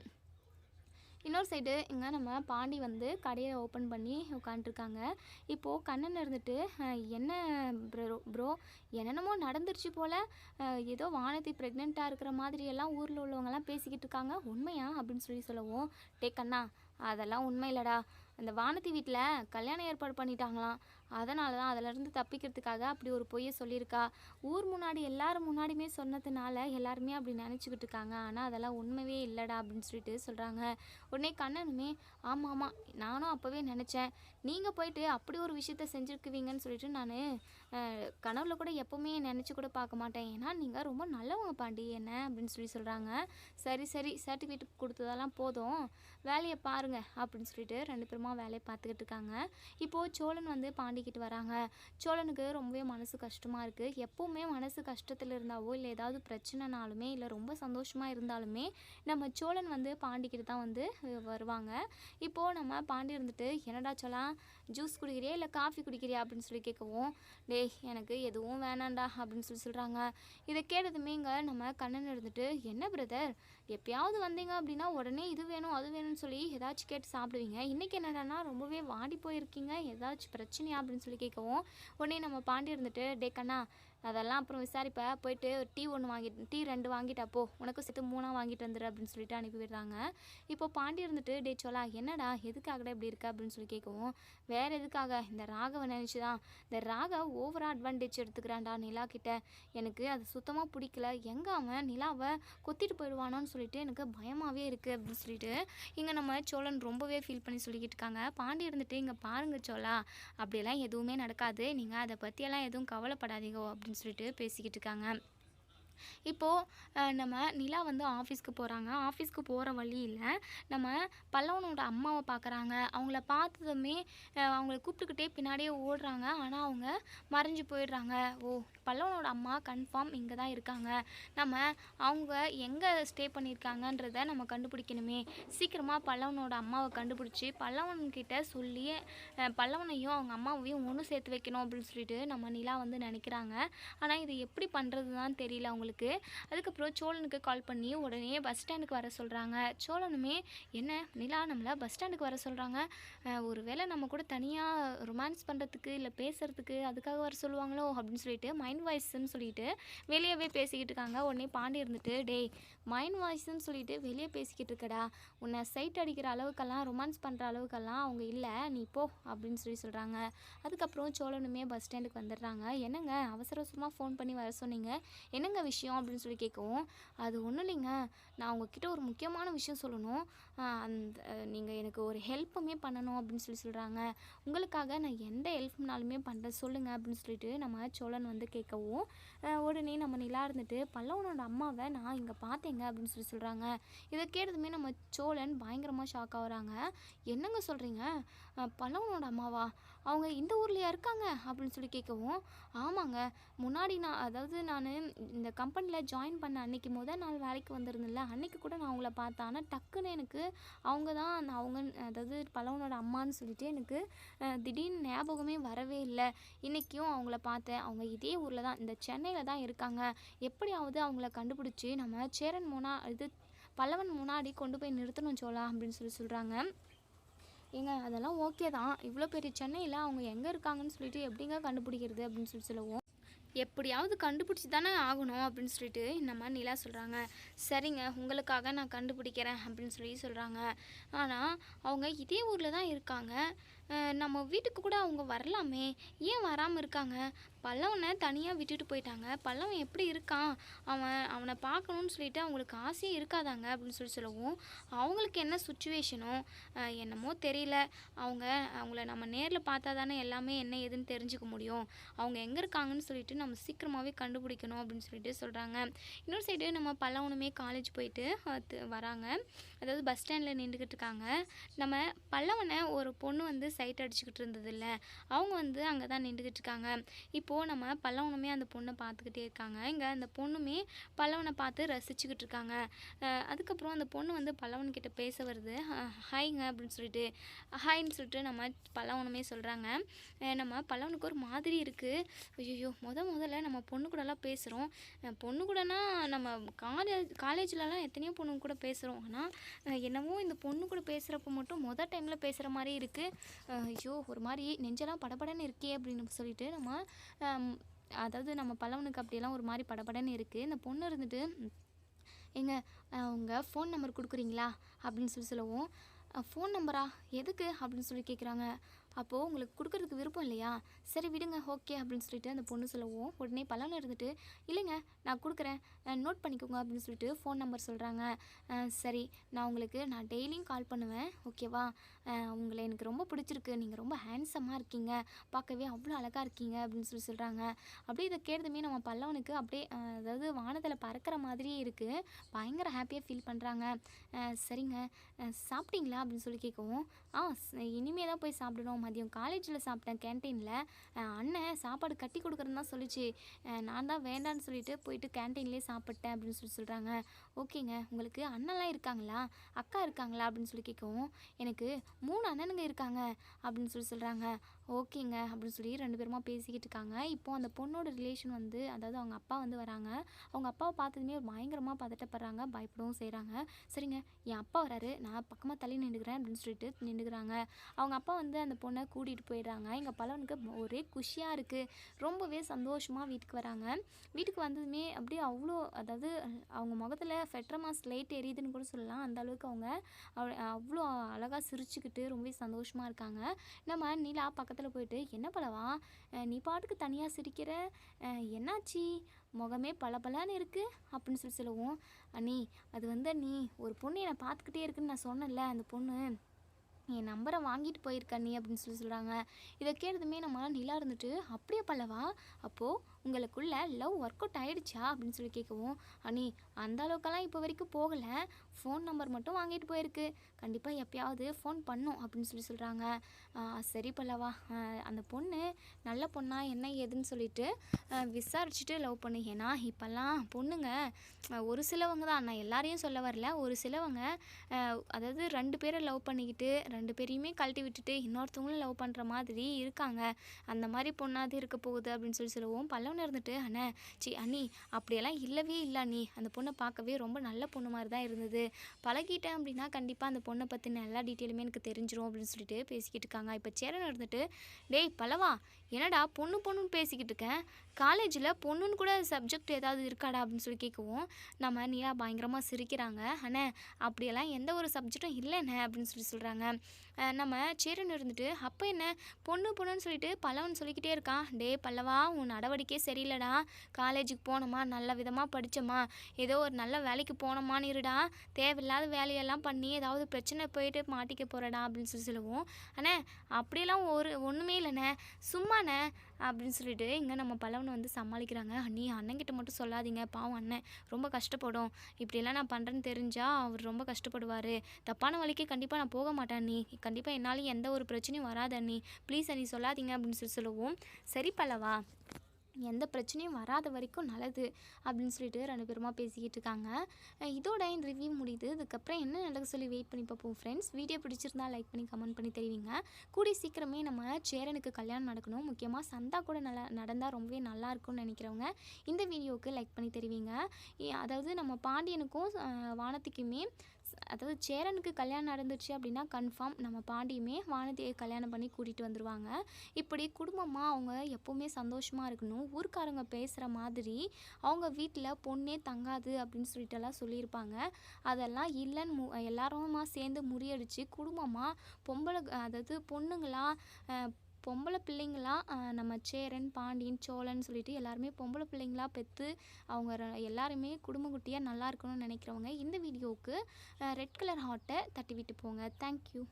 இன்னொரு சைடு இங்கே நம்ம பாண்டி வந்து கடையை ஓப்பன் பண்ணி உட்காண்ட்ருக்காங்க. இப்போது கண்ணன் இருந்துட்டு, என்ன ப்ரோ என்னென்னமோ நடந்துருச்சு போல், ஏதோ வானதி ப்ரெக்னெண்ட்டாக இருக்கிற மாதிரியெல்லாம் ஊரில் உள்ளவங்கெல்லாம் பேசிக்கிட்டு இருக்காங்க, உண்மையா அப்படின்னு சொல்லவும், டே கண்ணா, அதெல்லாம் உண்மை இல்லைடா. அந்த வானதி வீட்டில் கல்யாணம் ஏற்பாடு பண்ணிட்டாங்களாம். அதனால தான் அதிலேருந்து தப்பிக்கிறதுக்காக அப்படி ஒரு பொய்யை சொல்லியிருக்கா. ஊர் முன்னாடி எல்லாரும் முன்னாடியுமே சொன்னதுனால எல்லாருமே அப்படி நினச்சிக்கிட்டு இருக்காங்க. ஆனால் அதெல்லாம் உண்மையே இல்லைடா அப்படின்னு சொல்லிட்டு சொல்கிறாங்க. உடனே கண்ணனுமே, ஆமாம் நானும் அப்போவே நினச்சேன். நீங்கள் போயிட்டு அப்படி ஒரு விஷயத்த செஞ்சுருக்குவீங்கன்னு சொல்லிட்டு நான் கனவுல கூட எப்போவுமே நினச்சி கூட பார்க்க மாட்டேன். ஏன்னா நீங்கள் ரொம்ப நல்லவங்க பாண்டி என்ன அப்படின்னு சொல்கிறாங்க. சரி சர்டிஃபிகேட் கொடுத்ததெல்லாம் போதும், வேலையை பாருங்கள் அப்படின்னு சொல்லிட்டு ரெண்டு பேருமா வேலையை பார்த்துக்கிட்டு இருக்காங்க. இப்போது சோழன் வந்து பாண்டிக்கிட்டு வராங்க. சோழனுக்கு ரொம்பவே மனசு கஷ்டமாக இருக்குது. எப்போவுமே மனசு கஷ்டத்தில் இருந்தாவோ இல்லை ஏதாவது பிரச்சனைனாலுமே இல்லை ரொம்ப சந்தோஷமாக இருந்தாலுமே நம்ம சோழன் வந்து பாண்டிக்கிட்டு தான் வந்து வருவாங்க. இப்போது நம்ம பாண்டி இருந்துட்டு, என்னடா சொல்லலாம், ஜூஸ் குடிக்கிறியா இல்லை காஃபி குடிக்கிறியா அப்படின்னு சொல்லி கேட்கவும், டேய் எனக்கு எதுவும் வேணாண்டா அப்படின்னு சொல்கிறாங்க. இதை கேட்டதுமே இங்கே நம்ம கண்ணன் இருந்துட்டு, என்ன பிரதர் எப்பயாவது வந்தீங்க அப்படின்னா உடனே இது வேணும் அது வேணும்னு சொல்லி ஏதாச்சும் கேட்டு சாப்பிடுவீங்க. இன்றைக்கி என்னடானா ரொம்பவே வாடி போயிருக்கீங்க, ஏதாச்சும் பிரச்சனையா அப்படின்னு சொல்லி கேட்கவும், உடனே நம்ம பாண்டி இருந்துட்டு, டே கண்ணா அதெல்லாம் அப்புறம் விசாரிப்பேன், போயிட்டு டீ 2 வாங்கிட்டா போ, உனக்கும் சேர்த்து 3 வாங்கிட்டு வந்துடு அப்படின்னு சொல்லிட்டு அனுப்பிவிடுறாங்க. இப்போ பாண்டி இருந்துட்டு, டே சோலா என்னடா எதுக்காகடா இப்படி இருக்க அப்படின்னு சொல்லி கேட்கவும், வேறு எதுக்காக, இந்த ராகவை நினச்சி தான். இந்த ராகவ் ஓவராக அட்வான்டேஜ் எடுத்துக்கிறான்டா நிலா கிட்ட. எனக்கு அது சுத்தமாக பிடிக்கல. எங்கே அவன் நிலாவை கொத்திட்டு போயிடுவானோன்னு சொல்லிட்டு எனக்கு பயமாகவே இருக்குது அப்படின்னு சொல்லிட்டு இங்கே நம்ம சோழன் ரொம்பவே ஃபீல் பண்ணி சொல்லிக்கிட்டு இருக்காங்க. பாண்டி இருந்துட்டு, இங்கே பாருங்க சோலா, அப்படியெல்லாம் எதுவுமே நடக்காது, நீங்கள் அதை பற்றியெல்லாம் எதுவும் கவலைப்படாதீங்க அப்படின்னு சொல்லிட்டு பேசிக்கிட்டு இருக்காங்க. இப்போது நம்ம நிலா வந்து ஆஃபீஸ்க்கு போகிறாங்க. ஆஃபீஸ்க்கு போகிற வழியில் நம்ம பல்லவனோட அம்மாவை பார்க்குறாங்க. அவங்கள பார்த்ததுமே அவங்கள கூப்பிட்டுக்கிட்டே பின்னாடியே ஓடுறாங்க. ஆனால் அவங்க மறைஞ்சு போயிடுறாங்க. ஓ, பல்லவனோட அம்மா கன்ஃபார்ம் இங்கே தான் இருக்காங்க. நம்ம அவங்க எங்கே ஸ்டே பண்ணியிருக்காங்கன்றத நம்ம கண்டுபிடிக்கணுமே. சீக்கிரமாக பல்லவனோட அம்மாவை கண்டுபிடிச்சி பல்லவன்கிட்ட சொல்லி பல்லவனையும் அவங்க அம்மாவையும் ஒன்று சேர்த்து வைக்கணும் அப்படின்னு சொல்லிட்டு நம்ம நிலா வந்து நினைக்கிறாங்க. ஆனால் இது எப்படி பண்ணுறது தான் தெரியல அவங்களுக்கு. அதுக்கப்புறம் சோழனுக்கு கால் பண்ணி உடனே பஸ் ஸ்டாண்டுக்கு வர சொல்கிறாங்க. சோழனுமே, என்ன நிலா நம்மளை பஸ் ஸ்டாண்டுக்கு வர சொல்கிறாங்க, ஒரு வேளை நம்ம கூட தனியாக ரொமான்ஸ் பண்ணுறதுக்கு இல்லை பேசுகிறதுக்கு அதுக்காக வர சொல்லுவாங்களோ அப்படின்னு சொல்லிட்டு மைண்ட் வாய்ஸ்ன்னு சொல்லிட்டு வெளியவே பேசிக்கிட்டு இருக்காங்க. உடனே பாண்டி இருந்துட்டு, டேய் மைண்ட் வாய்ஸ்ன்னு சொல்லிட்டு வெளியே பேசிக்கிட்டு இருக்கடா, உன்னை சைட் அடிக்கிற அளவுக்கெல்லாம் ரொமான்ஸ் பண்ணுற அளவுக்கெல்லாம் அவங்க இல்லை, நீ போ அப்படின்னு சொல்கிறாங்க. அதுக்கப்புறம் சோழனுமே பஸ் ஸ்டாண்டுக்கு வந்துடுறாங்க. என்னங்க அவசர அவசரமாக ஃபோன் பண்ணி வர சொன்னீங்க, என்னங்க விஷயம் அப்படின்னு சொல்லி கேட்கவும், அது ஒன்றும் இல்லைங்க, நான் உங்ககிட்ட ஒரு முக்கியமான விஷயம் சொல்லணும், அந்த நீங்கள் எனக்கு ஒரு ஹெல்ப்புமே பண்ணணும் அப்படின்னு சொல்கிறாங்க. உங்களுக்காக நான் எந்த ஹெல்ப்னாலுமே பண்ணுறேன் சொல்லுங்கள் அப்படின்னு சொல்லிட்டு நம்ம சோழன் வந்து கேட்கவும், உடனே நம்ம நிலா இருந்துட்டு, பல்லவனோட அம்மாவை நான் இங்கே பார்த்தேங்க அப்படின்னு சொல்கிறாங்க. இதை கேட்டதுமே நம்ம சோழன் பயங்கரமாக ஷாக் ஆகுறாங்க. என்னங்க சொல்கிறீங்க, பல்லவனோட அம்மாவா, அவங்க இந்த ஊர்லையா இருக்காங்க அப்படின்னு சொல்லி கேட்கவும், ஆமாங்க, முன்னாடி நான் இந்த கம்பெனியில் ஜாயின் பண்ண அன்னைக்கு நாள் வேலைக்கு வந்திருந்தேன்ல, அன்னைக்கு கூட நான் அவங்கள பார்த்தேன். ஆனால் டக்குன்னு எனக்கு அவங்க தான் அவங்க, அதாவது பல்லவனோட அம்மான்னு சொல்லிட்டு எனக்கு திடீர்னு ஞாபகமே வரவே இல்லை. இன்றைக்கும் அவங்கள பார்த்தேன், அவங்க இதே ஊரில் தான், இந்த சென்னையில் தான் இருக்காங்க. எப்படியாவது அவங்கள கண்டுபிடிச்சி நம்ம சேரன் பல்லவன் முன்னாடி கொண்டு போய் நிறுத்தணும் சோழா அப்படின்னு சொல்கிறாங்க. ஏங்க அதெல்லாம் ஓகே தான், இவ்வளோ பெரிய சென்னையில் அவங்க எங்கே இருக்காங்கன்னு சொல்லிட்டு எப்படிங்க கண்டுபிடிக்கிறது அப்படின்னு சொல்லுவோம். எப்படியாவது கண்டுபிடிச்சி தானே ஆகணும் அப்படின்னு சொல்லிட்டு நம்ம நிலா சொல்கிறாங்க. சரிங்க, உங்களுக்காக நான் கண்டுபிடிக்கிறேன் அப்படின்னு சொல்கிறாங்க. ஆனால் அவங்க இதே ஊரில் தான் இருக்காங்க, நம்ம வீட்டுக்கு கூட அவங்க வரலாமே, ஏன் வராமல் இருக்காங்க? பல்லவனை தனியாக விட்டுட்டு போயிட்டாங்க, பல்லவன் எப்படி இருக்கான், அவனை பார்க்கணுன்னு சொல்லிட்டு அவங்களுக்கு ஆசையே இருக்காதாங்க அப்படின்னு சொல்லவும், அவங்களுக்கு என்ன சுச்சுவேஷனோ என்னமோ தெரியல, அவங்கள நம்ம நேரில் பார்த்தா தானே எல்லாமே என்ன ஏதுன்னு தெரிஞ்சுக்க முடியும், அவங்க எங்கே இருக்காங்கன்னு சொல்லிட்டு நம்ம சீக்கிரமாகவே கண்டுபிடிக்கணும் அப்படின்னு சொல்லிட்டு சொல்கிறாங்க. இன்னொரு சைடு நம்ம பல்லவனுமே காலேஜ் போயிட்டு வராங்க, அதாவது பஸ் ஸ்டாண்டில் நின்றுக்கிட்டு இருக்காங்க. நம்ம பல்லவனை ஒரு பொண்ணு வந்து சைட் அடிச்சுக்கிட்டு இருந்ததில்ல, அவங்க வந்து அங்கே தான் நின்றுக்கிட்டு இருக்காங்க. இப்போது நம்ம பல்லவனுமே அந்த பொண்ணை பார்த்துக்கிட்டே இருக்காங்க. இங்கே அந்த பொண்ணுமே பல்லவனை பார்த்து ரசிச்சுக்கிட்டு இருக்காங்க. அதுக்கப்புறம் அந்த பொண்ணு வந்து பல்லவன்கிட்ட பேச வருது. ஹாய்ங்க அப்படின்னு சொல்லிட்டு, ஹாய்ன்னு சொல்லிட்டு நம்ம பல்லவனுமே சொல்கிறாங்க. நம்ம பல்லவனுக்கு ஒரு மாதிரி இருக்குது, ஐயோ முதல்ல நம்ம பொண்ணு கூடலாம் பேசுகிறோம், பொண்ணு கூடனா நம்ம காலேஜ்லலாம் எத்தனையோ பொண்ணு கூட பேசுகிறோம், ஆனால் என்னவோ இந்த பொண்ணு கூட பேசுகிறப்ப மட்டும் டைமில் பேசுகிற மாதிரி இருக்குது, ஐயோ ஒரு மாதிரி நெஞ்செல்லாம் படபடன்னு இருக்கே அப்படின்னு சொல்லிட்டு அதாவது நம்ம பல்லவனுக்கு அப்படியெல்லாம் ஒரு மாதிரி படபடன்னு இருக்குது. இந்த பொண்ணு இருந்துட்டு, ஏங்க உங்கள் ஃபோன் நம்பர் கொடுக்குறீங்களா அப்படின்னு சொல்லவும், ஃபோன் நம்பரா எதுக்கு அப்படின்னு சொல்லி கேட்குறாங்க. அப்போது உங்களுக்கு கொடுக்குறதுக்கு விருப்பம் இல்லையா, சரி விடுங்க ஓகே அப்படின்னு சொல்லிட்டு அந்த பொண்ணு சொல்லவும், உடனே பல்லவன் இருந்துட்டு, இல்லைங்க நான் கொடுக்குறேன் நோட் பண்ணிக்கோங்க அப்படின்னு சொல்லிட்டு ஃபோன் நம்பர் சொல்கிறாங்க. சரி நான் டெய்லியும் கால் பண்ணுவேன் ஓகேவா, உங்களை எனக்கு ரொம்ப பிடிச்சிருக்கு, நீங்கள் ரொம்ப ஹேண்ட்ஸமாக இருக்கீங்க, பார்க்கவே அவ்வளோ அழகாக இருக்கீங்க அப்படின்னு சொல்கிறாங்க. அப்படியே இதை கேட்டதுமே நம்ம பல்லவனுக்கு அப்படியே அதாவது வானத்தில் பறக்கிற மாதிரியே இருக்குது, பயங்கர ஹாப்பியாக ஃபீல் பண்ணுறாங்க. சரிங்க சாப்பிட்டீங்களா அப்படின்னு சொல்லி கேட்கவும், இனிமே தான் போய் சாப்பிடணும், மதியம் காலேஜில் சாப்பிட்டேன் கேன்டீனில், அண்ணன் சாப்பாடு கட்டி கொடுக்குறேன்னு தான் சொல்லிச்சு, நான் தான் வேண்டான்னு சொல்லிட்டு போயிட்டு கேன்டீன்லேயே சாப்பிட்டேன் அப்படின்னு சொல்கிறாங்க. ஓகேங்க, உங்களுக்கு அண்ணன்லாம் இருக்காங்களா, அக்கா இருக்காங்களா அப்படின்னு சொல்லி கேட்கவும், எனக்கு 3 அண்ணனுங்க இருக்காங்க அப்படின்னு சொல்கிறாங்க. ஓகேங்க அப்படின்னு சொல்லி 2 பேருமா பேசிக்கிட்டு இருக்காங்க. இப்போது அந்த பொண்ணோட ரிலேஷன் வந்து, அதாவது அவங்க அப்பா வந்து வராங்க. அவங்க அப்பாவை பார்த்ததுமே பயங்கரமாக பதட்டப்படுறாங்க, பயப்படவும் செய்கிறாங்க. சரிங்க என் அப்பா வராரு, நான் பக்கமாக தள்ளி நின்றுக்கிறேன் அப்படின்னு சொல்லிட்டு நின்றுக்கிறாங்க. அவங்க அப்பா வந்து அந்த பொண்ணை கூட்டிகிட்டு போயிடுறாங்க. எங்கள் பல்லவனுக்கு ஒரே குஷியாக இருக்குது, ரொம்பவே சந்தோஷமாக வீட்டுக்கு வராங்க. வீட்டுக்கு வந்ததுமே அப்படியே அவ்வளோ, அதாவது அவங்க முகத்தில் ஃபெட்ரமாஸ் லைட் எரியுதுன்னு கூட சொல்லலாம், அந்த அளவுக்கு அவங்க அவ்வளோ அழகாக சிரிச்சுக்கிட்டு ரொம்பவே சந்தோஷமாக இருக்காங்க. நம்ம நிலா பக்கத்தில் போயிட்டு, என்ன பலவா நீ பாட்டுக்கு தனியாக சிரிக்கிற, என்னாச்சு முகமே பளபளன்னு இருக்குது அப்படின்னு சொல்லவும், அண்ணி அது வந்து அண்ணி ஒரு பொண்ணு என்னை பார்த்துக்கிட்டே இருக்குன்னு நான் சொன்னேன்ல, அந்த பொண்ணு என் நம்பரை வாங்கிட்டு போயிருக்க நீ அப்படின்னு சொல்கிறாங்க. இதை கேட்டதுமே நம்ம நிலா இருந்துட்டு, அப்படியே பல்லவா, அப்போது உங்களுக்குள்ள லவ் ஒர்க் அவுட் ஆகிடுச்சா அப்படின்னு சொல்லி கேட்கவும், அண்ணி அந்த அளவுக்கெல்லாம் இப்போ வரைக்கும் போகலை, ஃபோன் நம்பர் மட்டும் வாங்கிட்டு போயிருக்கு, கண்டிப்பாக எப்பயாவது ஃபோன் பண்ணும் அப்படின்னு சொல்கிறாங்க. சரி பல்லவா, அந்த பொண்ணு நல்ல பொண்ணா என்ன ஏதுன்னு சொல்லிட்டு விசாரிச்சுட்டு லவ் பண்ணு, ஏன்னா இப்போல்லாம் பொண்ணுங்க ஒரு சிலவங்க தான், நான் எல்லாரையும் சொல்ல வரல, ஒரு சிலவங்க அதாவது 2 பேரை லவ் பண்ணிக்கிட்டு 2 பேரையுமே கழட்டி விட்டுட்டு இன்னொருத்தவங்களும் லவ் பண்ணுற மாதிரி இருக்காங்க, அந்த மாதிரி பொண்ணாது இருக்க போகுது அப்படின்னு சொல்லுவோம். பல்லவன் இருந்துட்டு, அண்ணி அப்படியெல்லாம் இல்லவே இல்லை அண்ணி, அந்த பொண்ணை பார்க்கவே ரொம்ப நல்ல பொண்ணு மாதிரி தான் இருந்தது, பழகிட்டேன் அப்படின்னா கண்டிப்பாக அந்த பொண்ணை பற்றின எல்லா டீட்டெயிலுமே எனக்கு தெரிஞ்சிடும் அப்படின்னு சொல்லிட்டு பேசிக்கிட்டு இருக்காங்க. இப்போ சேரன் இருந்துட்டு, டேய் பல்லவா என்னடா பொண்ணு பொண்ணுன்னு பேசிக்கிட்டு இருக்கேன், காலேஜில் பொண்ணுன்னு கூட சப்ஜெக்ட் ஏதாவது இருக்காடா அப்படின்னு சொல்லி கேட்கவும் நம்ம நீலா பயங்கரமாக சிரிக்கிறாங்க. அண்ணே அப்படியெல்லாம் எந்த ஒரு சப்ஜெக்டும் இல்லைண்ணே அப்படின்னு சொல்லி சொல்கிறாங்க. நம்ம சேரன் இருந்துட்டு அப்போ என்ன பொண்ணு பொண்ணுன்னு சொல்லிட்டு பல்லவன் சொல்லிக்கிட்டே இருக்கான். டே பல்லவா, உன் நடவடிக்கையே சரியில்லைடா. காலேஜுக்கு போனோமா, நல்ல விதமாக படித்தோமா, ஏதோ ஒரு நல்ல வேலைக்கு போனோமான்னு இருடா, தேவையில்லாத வேலையெல்லாம் பண்ணி ஏதாவது பிரச்சனை போயிட்டு மாட்டிக்க போகிறடா அப்படின்னு சொல்லி சொல்லுவோம். அண்ணே அப்படியெல்லாம் ஒன்றுமே இல்லைண்ணே, சும்மாண்ணே அப்படின்னு சொல்லிட்டு இங்கே நம்ம பல்லவனை வந்து சமாளிக்கிறாங்க. நீ அண்ணன்கிட்ட மட்டும் சொல்லாதீங்க, பாவம் அண்ணன் ரொம்ப கஷ்டப்படும், இப்படியெல்லாம் நான் பண்ணுறேன்னு தெரிஞ்சால் அவர் ரொம்ப கஷ்டப்படுவார், தப்பான வழிக்கு கண்டிப்பாக நான் போக மாட்டேன் அண்ணி, கண்டிப்பாக என்னாலையும் எந்த ஒரு பிரச்சனையும் வராது அண்ணி, ப்ளீஸ் அண்ணி சொல்லாதீங்க அப்படின்னு சொல்லி சொல்லுவோம். சரி பல்லவா, எந்த பிரச்சனையும் வராத வரைக்கும் நல்லது அப்படின்னு சொல்லிட்டு 2 பேருமா பேசிக்கிட்டு இருக்காங்க. இதோட இந்த ரிவ்யூ முடியுது. இதுக்கப்புறம் என்ன நடக்க சொல்லி வெயிட் பண்ணி பார்ப்போம் ஃப்ரெண்ட்ஸ். வீடியோ பிடிச்சிருந்தா லைக் பண்ணி கமெண்ட் பண்ணி தெரிவிங்க. கூடிய சீக்கிரமே நம்ம சேரனுக்கு கல்யாணம் நடக்கணும், முக்கியமாக சந்தா கூட நல்லா நடந்தால் ரொம்பவே நல்லா இருக்கும்னு நினைக்கிறவங்க இந்த வீடியோவுக்கு லைக் பண்ணி தெரிவிங்க. அதாவது நம்ம பாண்டியனுக்கும் வானதிக்குமே, அதாவது சேரனுக்கு கல்யாணம் நடந்துச்சு அப்படின்னா கன்ஃபார்ம் நம்ம பாண்டியுமே வானதியை கல்யாணம் பண்ணி கூட்டிகிட்டு வந்துடுவாங்க. இப்படி குடும்பமாக அவங்க எப்போவுமே சந்தோஷமாக இருக்கணும், ஊர்க்காரங்க பேசுகிற மாதிரி அவங்க வீட்டில் பொண்ணே தங்காது அப்படின்னு சொல்லிட்டுலாம் சொல்லியிருப்பாங்க. அதெல்லாம் இல்லைன்னு எல்லாருமா சேர்ந்து முறியடித்து குடும்பமாக அதாவது பொம்பளை பிள்ளைங்களா நம்ம சேரன், பாண்டியன், சோழன் சொல்லிட்டு எல்லாருமே பொம்பளை பிள்ளைங்களா பெற்று அவங்க எல்லாருமே குடும்ப குட்டியாக நல்லா இருக்கணும்னு நினைக்கிறவங்க இந்த வீடியோவுக்கு ரெட் கலர் ஹார்ட்டை தட்டி விட்டு போங்க. தேங்க்யூ.